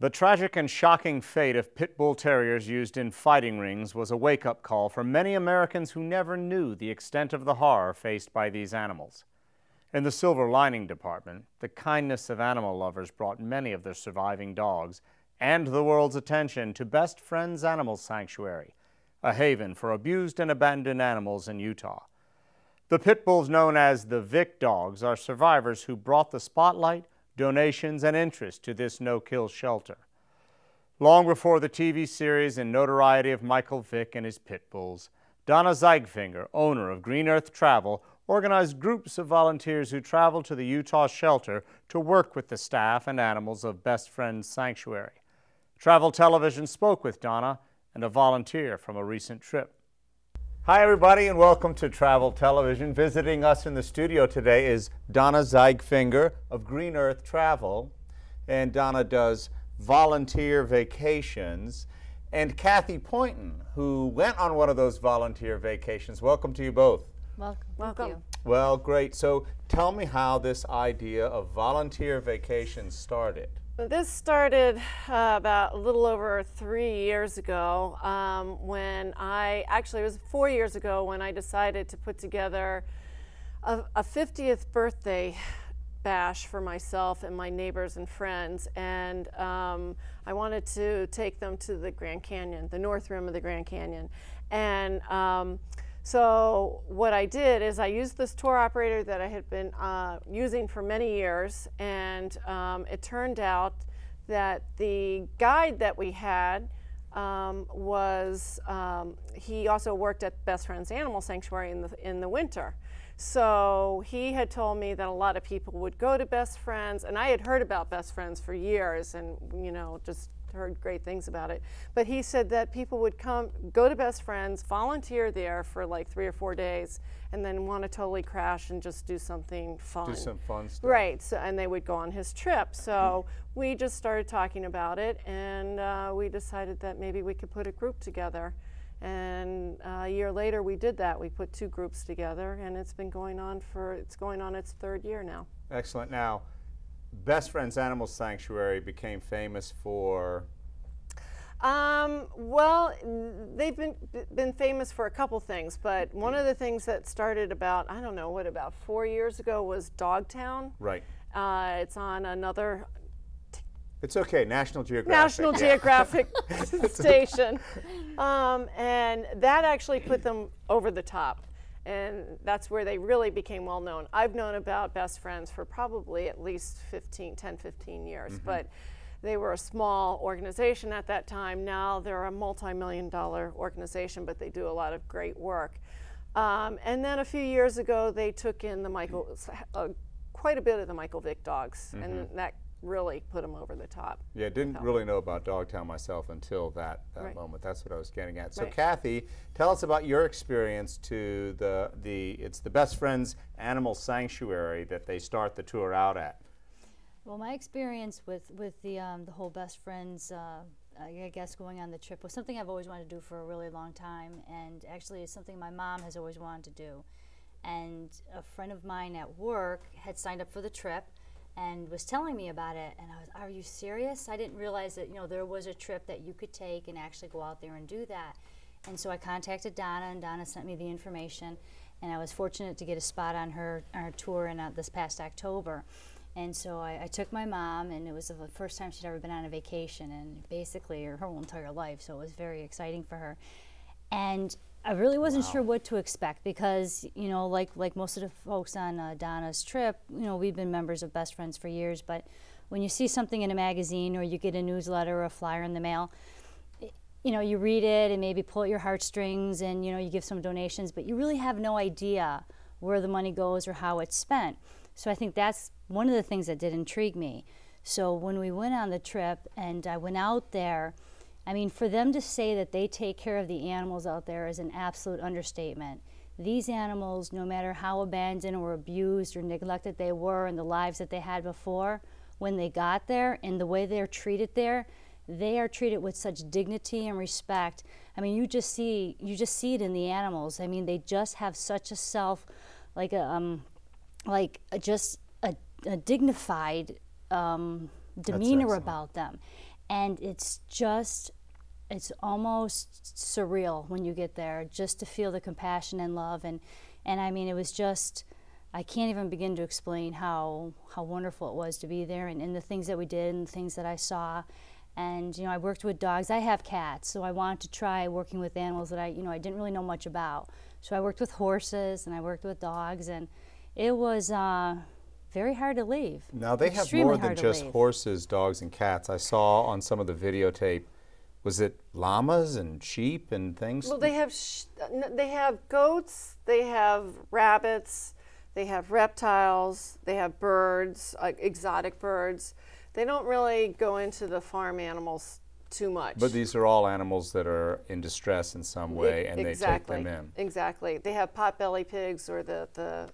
The tragic and shocking fate of pit bull terriers used in fighting rings was a wake-up call for many Americans who never knew the extent of the horror faced by these animals. In the silver lining department, the kindness of animal lovers brought many of their surviving dogs and the world's attention to Best Friends Animal Sanctuary, a haven for abused and abandoned animals in Utah. The pit bulls known as the Vic dogs are survivors who brought the spotlight, donations, and interest to this no-kill shelter. Long before the TV series and notoriety of Michael Vick and his pit bulls, Donna Zeigfinger, owner of Green Earth Travel, organized groups of volunteers who traveled to the Utah shelter to work with the staff and animals of Best Friends Sanctuary. Travel Television spoke with Donna and a volunteer from a recent trip. Hi everybody and welcome to Travel Television. Visiting us in the studio today is Donna Zeigfinger of Green Earth Travel, and Donna does volunteer vacations, and Kathy Poynton, who went on one of those volunteer vacations. Welcome to you both. Welcome. Welcome. Thank you. Well, great. So tell me how this idea of volunteer vacations started. This started about a little over 3 years ago when it was 4 years ago when I decided to put together a 50th birthday bash for myself and my neighbors and friends, and I wanted to take them to the Grand Canyon, the north rim of the Grand Canyon. And so what I did is I used this tour operator that I had been using for many years, and it turned out that the guide that we had he also worked at Best Friends Animal Sanctuary in the winter. So he had told me that a lot of people would go to Best Friends, and I had heard about Best Friends for years and, you know, just heard great things about it. But he said that people would go to Best Friends, volunteer there for like 3 or 4 days, and then want to totally crash and just do something fun. Do some fun stuff. Right, so, and they would go on his trip. So we just started talking about it, and we decided that maybe we could put a group together. And a year later we did that. We put 2 groups together, and it's been going on its 3rd year now. Excellent. Now, Best Friends Animal Sanctuary became famous for? Well, they've been famous for a couple things, but one of the things that started about, I don't know, about 4 years ago was Dogtown. Right. It's on another... It's okay, National Geographic. National Geographic station. And that actually put them over the top. And that's where they really became well known. I've known about Best Friends for probably at least 10, 15 years, but they were a small organization at that time. Now they're a multi-million-dollar organization, but they do a lot of great work. And then a few years ago, they took in quite a bit of the Michael Vick dogs, and that really put them over the top. Yeah, didn't really know about Dogtown myself until that Right. moment. That's what I was getting at. So Right. Kathy, tell us about your experience to it's the Best Friends Animal Sanctuary that they start the tour out at. Well, my experience with the whole Best Friends, I guess, going on the trip was something I've always wanted to do for a really long time, and actually it's something my mom has always wanted to do. And a friend of mine at work had signed up for the trip and was telling me about it, and I was, are you serious? I didn't realize that, you know, there was a trip that you could take and actually go out there and do that. And so I contacted Donna, and Donna sent me the information, and I was fortunate to get a spot on her tour in this past October. And so I took my mom, and it was the first time she'd ever been on a vacation, and basically her whole entire life, so it was very exciting for her. And I really wasn't sure what to expect because, you know, like most of the folks on Donna's trip, you know, we've been members of Best Friends for years, but when you see something in a magazine or you get a newsletter or a flyer in the mail, you know, you read it and maybe pull at your heartstrings and, you know, you give some donations, but you really have no idea where the money goes or how it's spent. So I think that's one of the things that did intrigue me. So when we went on the trip and I went out there, I mean, for them to say that they take care of the animals out there is an absolute understatement. These animals, no matter how abandoned or abused or neglected they were in the lives that they had before, when they got there and the way they're treated there, they are treated with such dignity and respect. I mean, you just see it in the animals. I mean, they just have such a just a dignified demeanor about them. and it's almost surreal when you get there, just to feel the compassion and love. And I mean, it was just, I can't even begin to explain how wonderful it was to be there, and the things that we did and the things that I saw. And, you know, I worked with dogs. I have cats, so I wanted to try working with animals that I didn't really know much about. So I worked with horses and I worked with dogs, and it was very hard to leave. Now they have more than just horses, dogs, and cats. I saw on some of the videotape, was it llamas and sheep and things? Well, they have goats, they have rabbits, they have reptiles, they have birds, exotic birds. They don't really go into the farm animals too much. But these are all animals that are in distress in some way, and they take them in. Exactly. They have pot-belly pigs, or yeah,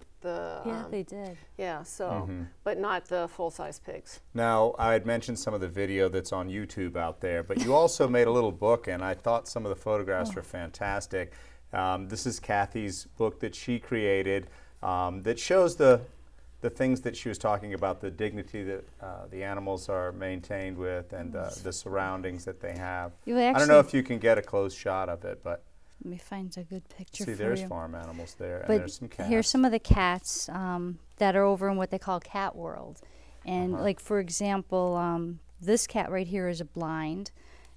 they did. Yeah, so, but not the full-size pigs. Now, I had mentioned some of the video that's on YouTube out there, but you also made a little book, and I thought some of the photographs were fantastic. This is Kathy's book that she created that shows the things that she was talking about, the dignity that the animals are maintained with, and the surroundings that they have. I don't know if you can get a close shot of it, but let me find a good picture for you. See, there's farm animals there, but and there's some cats. Here's some of the cats that are over in what they call Cat World. And like, for example, this cat right here is blind.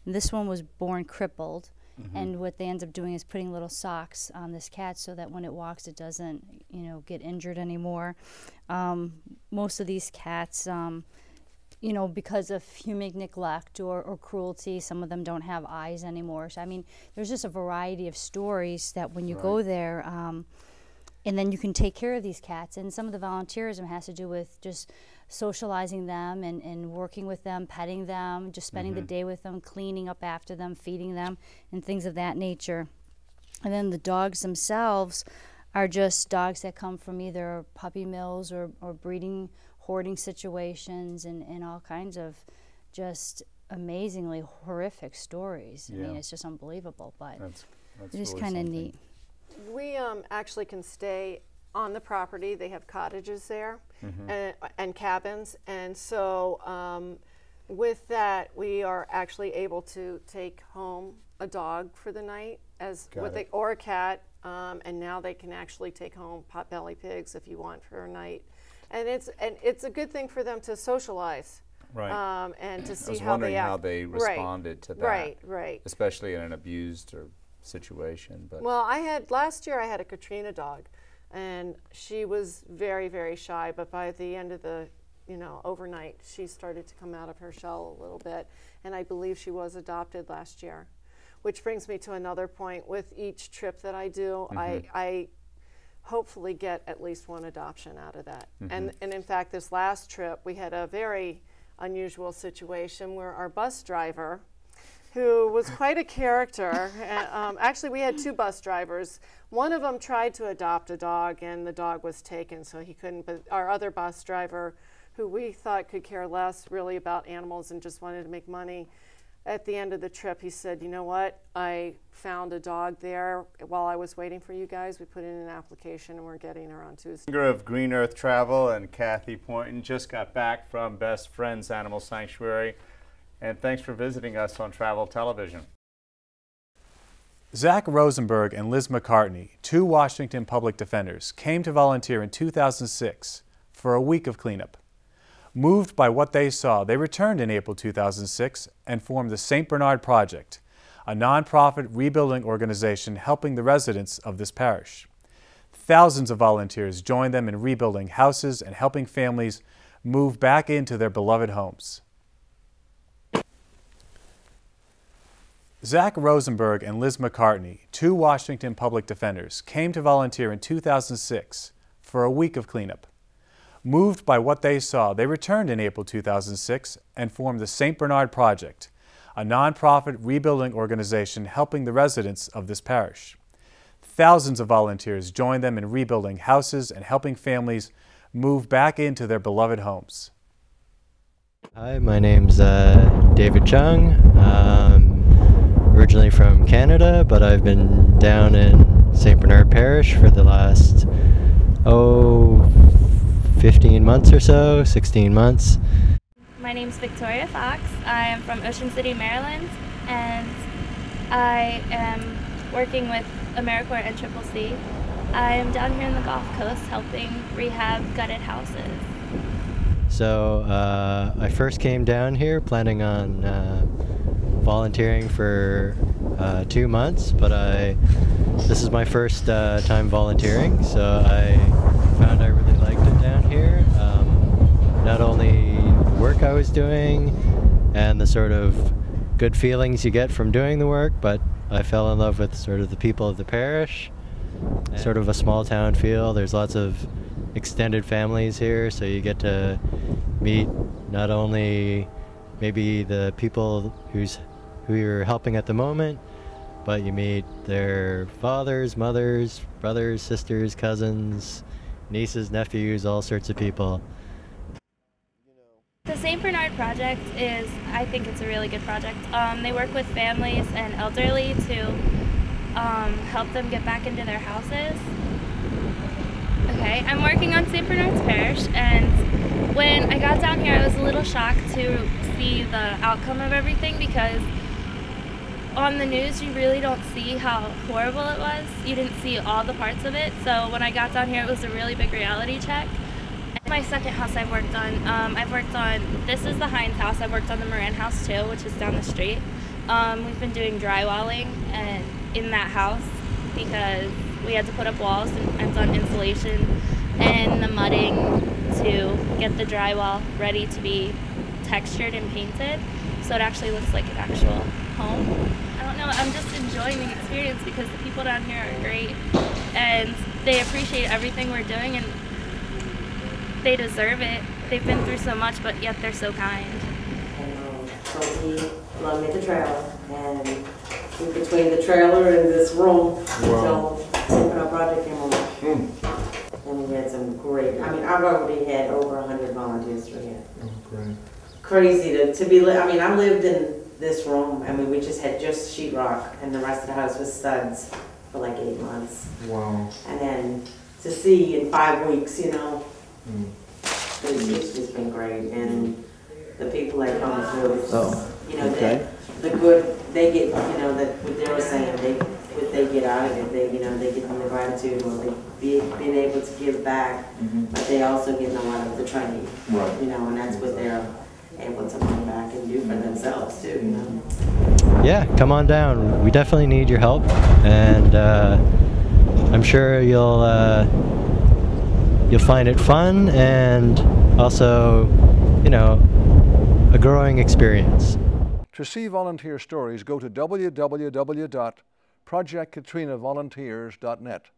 And this one was born crippled. And what they end up doing is putting little socks on this cat so that when it walks, it doesn't, get injured anymore. Most of these cats, because of human neglect or cruelty, some of them don't have eyes anymore. So, I mean, there's just a variety of stories that when you go there, and then you can take care of these cats. And some of the volunteerism has to do with just socializing them and working with them, petting them, just spending the day with them, cleaning up after them, feeding them, and things of that nature. And then the dogs themselves are just dogs that come from either puppy mills or breeding, hoarding situations, and all kinds of just amazingly horrific stories. I mean, it's just unbelievable, but that's it is really kind of something. neat. We actually can stay on the property. They have cottages there and cabins, and so with that, we are actually able to take home a dog for the night or a cat, and now they can actually take home pot-belly pigs if you want for a night, and it's a good thing for them to socialize, and to see how they act. how they responded to that, right, especially in an abused or situation. But well, last year I had a Katrina dog, and she was very, very shy, but by the end of the overnight, she started to come out of her shell a little bit, and I believe she was adopted last year. Which brings me to another point. With each trip that I do, I hopefully get at least one adoption out of that. And in fact, this last trip, we had a very unusual situation where our bus driver, who was quite a character, actually we had two bus drivers. One of them tried to adopt a dog, and the dog was taken, so he couldn't. But our other bus driver, who we thought could care less really about animals and just wanted to make money, at the end of the trip, he said, "You know what? I found a dog there while I was waiting for you guys. We put in an application, and we're getting her on Tuesday." Of Green Earth Travel and Kathy Poynton just got back from Best Friends Animal Sanctuary, and thanks for visiting us on Travel Television. Zach Rosenberg and Liz McCartney, two Washington public defenders, came to volunteer in 2006 for a week of cleanup. Moved by what they saw, they returned in April 2006 and formed the St. Bernard Project, a nonprofit rebuilding organization helping the residents of this parish. Thousands of volunteers joined them in rebuilding houses and helping families move back into their beloved homes. Zach Rosenberg and Liz McCartney, two Washington public defenders, came to volunteer in 2006 for a week of cleanup. Moved by what they saw, they returned in April 2006 and formed the St. Bernard Project, a nonprofit rebuilding organization helping the residents of this parish. Thousands of volunteers joined them in rebuilding houses and helping families move back into their beloved homes. Hi, my name's David Chung. Originally from Canada, but I've been down in St. Bernard Parish for the last 15 months or so, 16 months. My My name's Victoria Fox. I am from Ocean City, Maryland, and I am working with AmeriCorps and CCC. I am down here in the Gulf Coast helping rehab gutted houses. So I first came down here planning on volunteering for 2 months, but this is my first time volunteering, so I found I really liked it down here. Not only the work I was doing and the sort of good feelings you get from doing the work, but I fell in love with sort of the people of the parish. Sort of a small town feel. There's lots of extended families here, so you get to meet not only maybe the people who you're helping at the moment, but you meet their fathers, mothers, brothers, sisters, cousins, nieces, nephews, all sorts of people. The St. Bernard Project I think it's a really good project. They work with families and elderly to help them get back into their houses. Okay, I'm working on St. Bernard's Parish, and when I got down here I was a little shocked to see the outcome of everything, because on the news you really don't see how horrible it was. You didn't see all the parts of it, so when I got down here it was a really big reality check. My second house I've worked on, this is the Hines house. I've worked on the Moran house too, which is down the street. We've been doing drywalling and in that house because we had to put up walls and done insulation and the mudding to get the drywall ready to be textured and painted, so it actually looks like an actual home. I don't know, I'm just enjoying the experience because the people down here are great and they appreciate everything we're doing, and they deserve it. They've been through so much, but yet they're so kind. So we love me the trailer, and between the trailer and this room, until our project came on. And we had some great, I've already had over 100 volunteers through here. Oh, great. Crazy to be, I lived in this room, we just had just sheetrock, and the rest of the house was studs for like 8 months. Wow. And then to see in 5 weeks, it's just been great. And the people that come through, the good they get, what they were saying, what they get out of it, they get from the gratitude, or being able to give back, but they also get a lot of the training, right. And that's what they're able to come back and do for themselves too, Yeah, come on down. We definitely need your help, and I'm sure you'll find it fun and also, a growing experience. To see volunteer stories, go to www.projectkatrinavolunteers.net.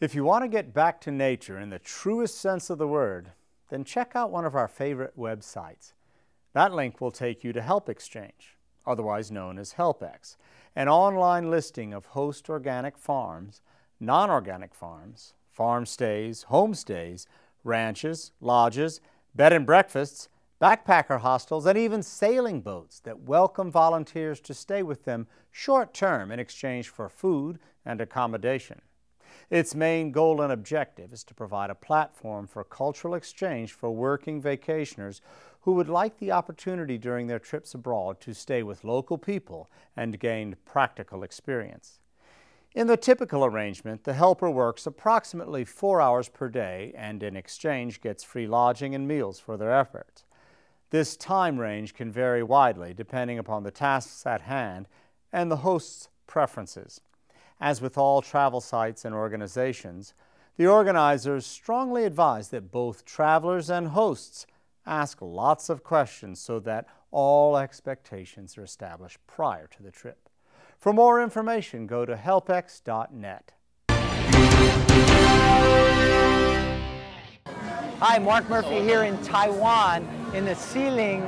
If you want to get back to nature in the truest sense of the word, then check out one of our favorite websites. That link will take you to Help Exchange, otherwise known as HelpX, an online listing of host organic farms, non-organic farms, farm stays, homestays, ranches, lodges, bed and breakfasts, backpacker hostels, and even sailing boats that welcome volunteers to stay with them short-term in exchange for food and accommodation. Its main goal and objective is to provide a platform for cultural exchange for working vacationers who would like the opportunity during their trips abroad to stay with local people and gain practical experience. In the typical arrangement, the helper works approximately 4 hours per day and in exchange gets free lodging and meals for their efforts. This time range can vary widely depending upon the tasks at hand and the host's preferences. As with all travel sites and organizations, the organizers strongly advise that both travelers and hosts ask lots of questions so that all expectations are established prior to the trip. For more information, go to helpx.net. Hi, Mark Murphy here in Taiwan in the Xiling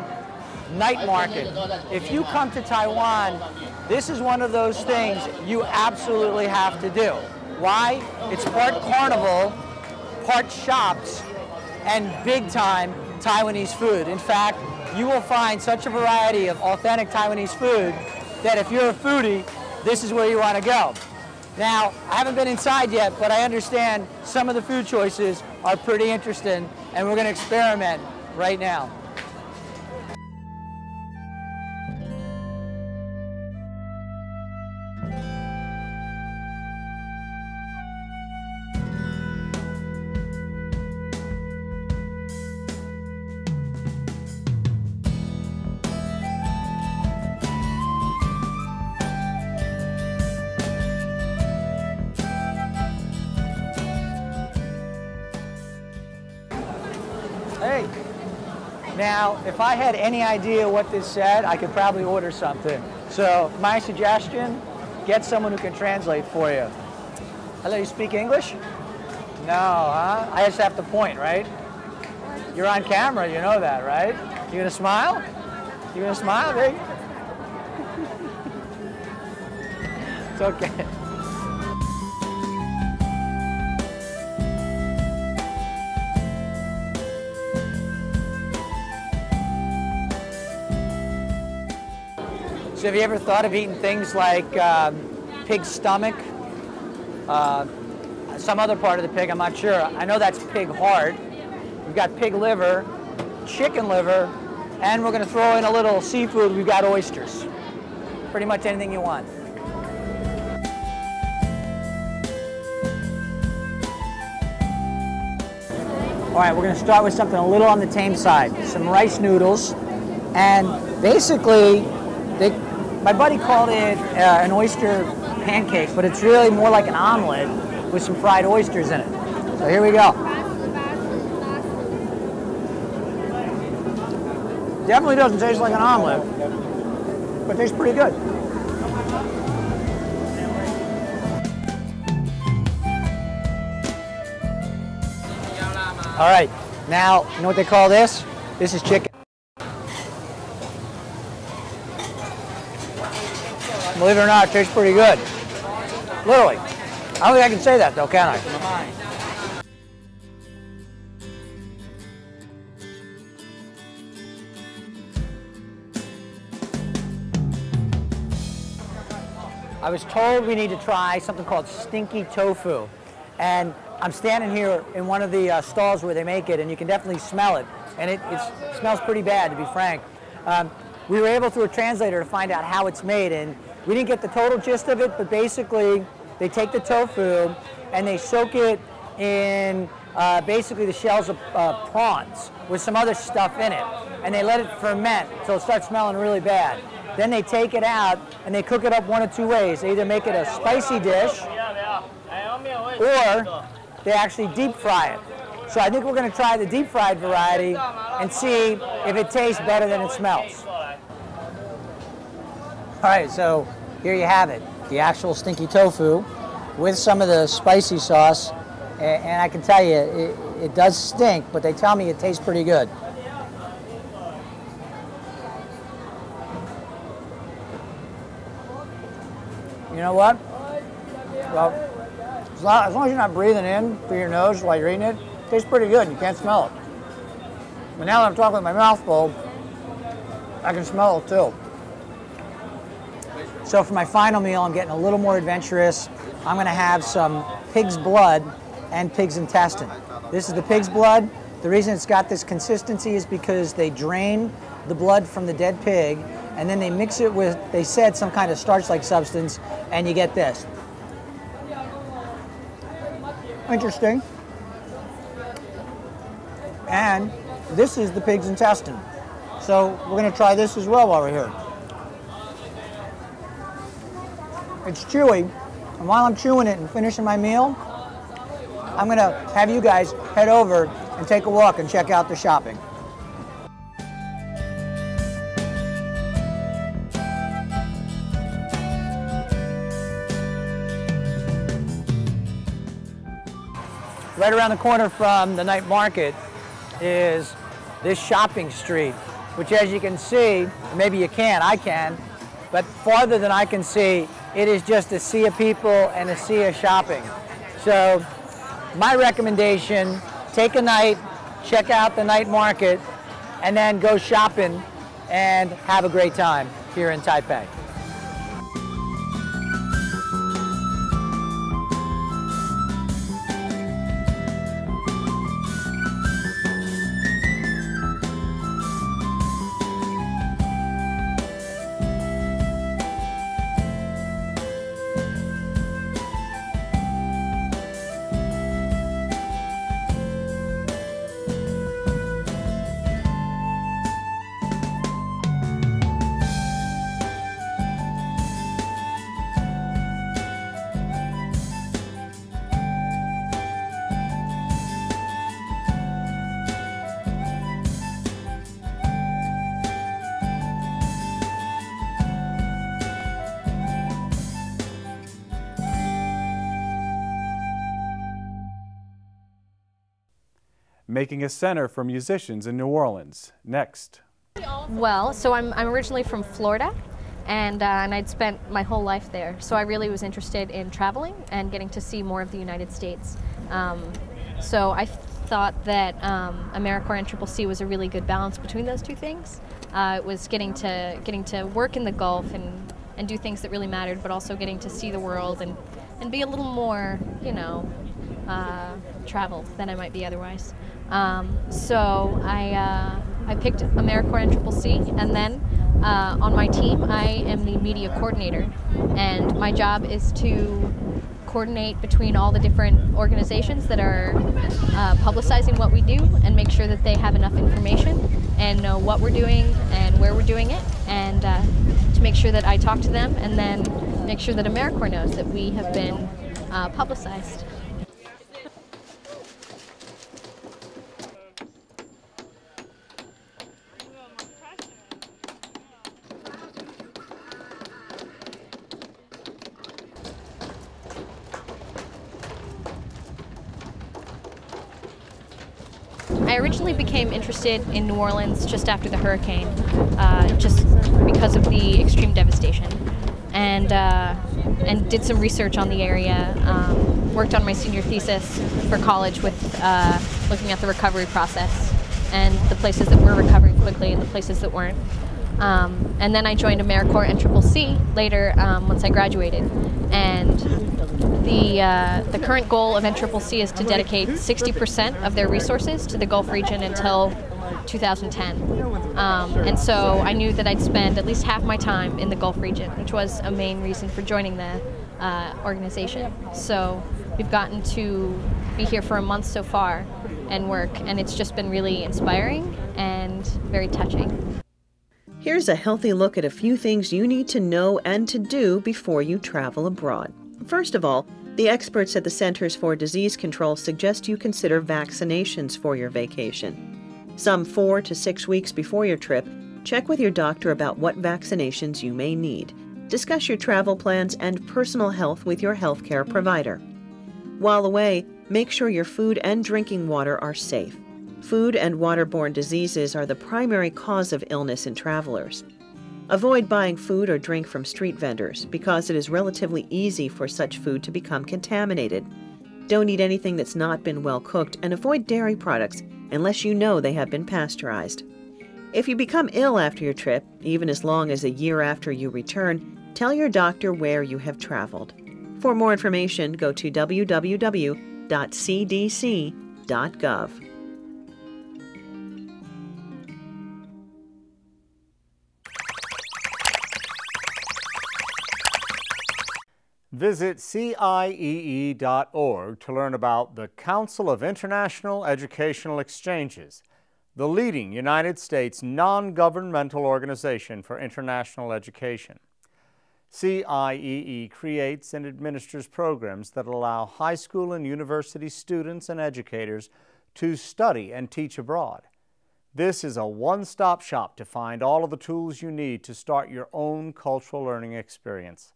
night market. If you come to Taiwan, this is one of those things you absolutely have to do. Why? It's part carnival, part shops, and big time Taiwanese food. In fact, you will find such a variety of authentic Taiwanese food that if you're a foodie, this is where you want to go. Now, I haven't been inside yet, but I understand some of the food choices are pretty interesting, and we're going to experiment right now. Hey, now if I had any idea what this said, I could probably order something. So my suggestion, get someone who can translate for you. Hello, you speak English? No, huh? I just have to point, right? You're on camera, you know that, right? You gonna smile? You gonna smile, big? It's okay. So have you ever thought of eating things like pig stomach? Some other part of the pig, I'm not sure. I know that's pig heart. We've got pig liver, chicken liver, and we're going to throw in a little seafood. We've got oysters. Pretty much anything you want. All right, we're going to start with something a little on the tame side. Some rice noodles, and basically, my buddy called it an oyster pancake, but it's really more like an omelet with some fried oysters in it. So here we go. Definitely doesn't taste like an omelet, but tastes pretty good. All right, now, you know what they call this? This is chicken. Believe it or not, it tastes pretty good. Literally. I don't think I can say that though, can I? I was told we need to try something called stinky tofu. And I'm standing here in one of the stalls where they make it, and you can definitely smell it. And it smells pretty bad, to be frank. We were able, through a translator, to find out how it's made, and we didn't get the total gist of it, but basically they take the tofu and they soak it in basically the shells of prawns with some other stuff in it, and they let it ferment so it starts smelling really bad. Then they take it out and they cook it up one of two ways. They either make it a spicy dish or they actually deep fry it. So I think we're going to try the deep fried variety and see if it tastes better than it smells. All right, so here you have it, the actual stinky tofu with some of the spicy sauce, and I can tell you, it does stink, but they tell me it tastes pretty good. You know what? Well, as long as you're not breathing in through your nose while you're eating it, it tastes pretty good. You can't smell it. But now that I'm talking with my mouth full, I can smell it too. So for my final meal, I'm getting a little more adventurous. I'm going to have some pig's blood and pig's intestine. This is the pig's blood. The reason it's got this consistency is because they drain the blood from the dead pig, and then they mix it with, they said, some kind of starch-like substance, and you get this. Interesting. And this is the pig's intestine. So we're going to try this as well while we're here. It's chewy, and while I'm chewing it and finishing my meal, I'm going to have you guys head over and take a walk and check out the shopping. Right around the corner from the night market is this shopping street, which, as you can see, maybe you can't, I can, but farther than I can see, it is just a sea of people and a sea of shopping. So my recommendation, take a night, check out the night market, and then go shopping and have a great time here in Taipei. making a center for musicians in New Orleans. Next. Well, so I'm originally from Florida, and I'd spent my whole life there. So I really was interested in traveling and getting to see more of the United States. So I thought that AmeriCorps and CCC was a really good balance between those two things. It was getting to work in the Gulf and do things that really mattered, but also getting to see the world and be a little more, you know, traveled than I might be otherwise. So I picked AmeriCorps and CCC, and then on my team I am the media coordinator, and my job is to coordinate between all the different organizations that are publicizing what we do and make sure that they have enough information and know what we're doing and where we're doing it, and to make sure that I talk to them and then make sure that AmeriCorps knows that we have been publicized. I originally became interested in New Orleans just after the hurricane, just because of the extreme devastation, and did some research on the area. Worked on my senior thesis for college with looking at the recovery process and the places that were recovering quickly and the places that weren't. And then I joined AmeriCorps and CCC later once I graduated, and the current goal of NCCC is to dedicate 60% of their resources to the Gulf region until 2010. And so I knew that I'd spend at least half my time in the Gulf region, which was a main reason for joining the organization. So we've gotten to be here for a month so far and work, and it's just been really inspiring and very touching. Here's a healthy look at a few things you need to know and to do before you travel abroad. First of all, the experts at the Centers for Disease Control suggest you consider vaccinations for your vacation. Some 4 to 6 weeks before your trip, check with your doctor about what vaccinations you may need. Discuss your travel plans and personal health with your healthcare provider. While away, make sure your food and drinking water are safe. Food and waterborne diseases are the primary cause of illness in travelers. Avoid buying food or drink from street vendors because it is relatively easy for such food to become contaminated. Don't eat anything that's not been well cooked, and avoid dairy products unless you know they have been pasteurized. If you become ill after your trip, even as long as a year after you return, tell your doctor where you have traveled. For more information, go to www.cdc.gov. Visit CIEE.org to learn about the Council of International Educational Exchanges, the leading United States non-governmental organization for international education. CIEE creates and administers programs that allow high school and university students and educators to study and teach abroad. This is a one-stop shop to find all of the tools you need to start your own cultural learning experience.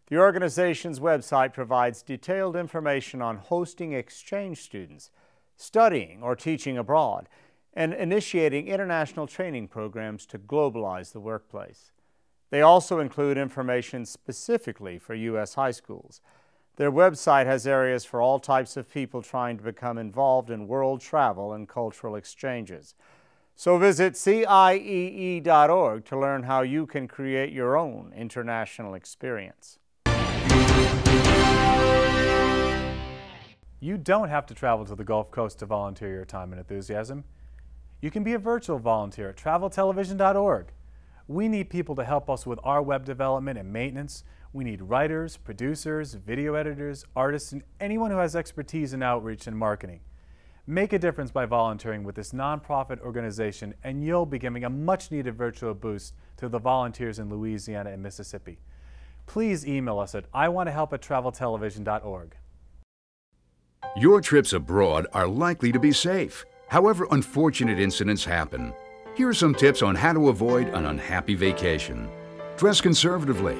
The organization's website provides detailed information on hosting exchange students, studying or teaching abroad, and initiating international training programs to globalize the workplace. They also include information specifically for U.S. high schools. Their website has areas for all types of people trying to become involved in world travel and cultural exchanges. So visit CIEE.org to learn how you can create your own international experience. You don't have to travel to the Gulf Coast to volunteer your time and enthusiasm. You can be a virtual volunteer at Traveltelevision.org. We need people to help us with our web development and maintenance. We need writers, producers, video editors, artists, and anyone who has expertise in outreach and marketing. Make a difference by volunteering with this nonprofit organization, and you'll be giving a much-needed virtual boost to the volunteers in Louisiana and Mississippi. Please email us at iwantohelp@traveltelevision.org. Your trips abroad are likely to be safe. However, unfortunate incidents happen. Here are some tips on how to avoid an unhappy vacation. Dress conservatively.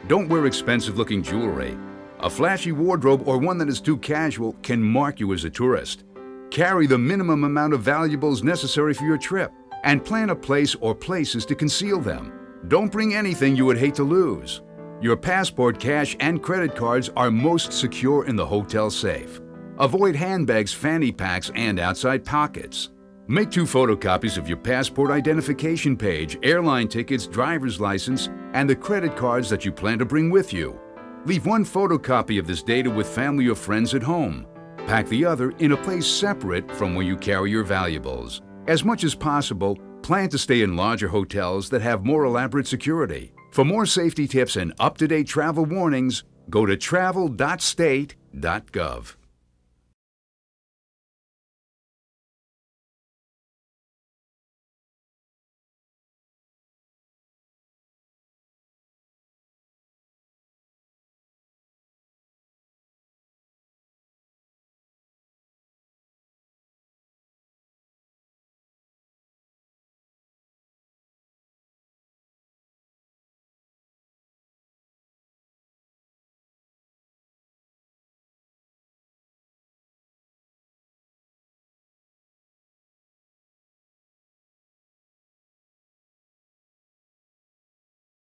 Don't wear expensive-looking jewelry. A flashy wardrobe or one that is too casual can mark you as a tourist. Carry the minimum amount of valuables necessary for your trip and plan a place or places to conceal them. Don't bring anything you would hate to lose. Your passport, cash, and credit cards are most secure in the hotel safe. Avoid handbags, fanny packs, and outside pockets. Make 2 photocopies of your passport identification page, airline tickets, driver's license, and the credit cards that you plan to bring with you. Leave 1 photocopy of this data with family or friends at home. Pack the other in a place separate from where you carry your valuables. As much as possible, plan to stay in larger hotels that have more elaborate security. For more safety tips and up-to-date travel warnings, go to travel.state.gov.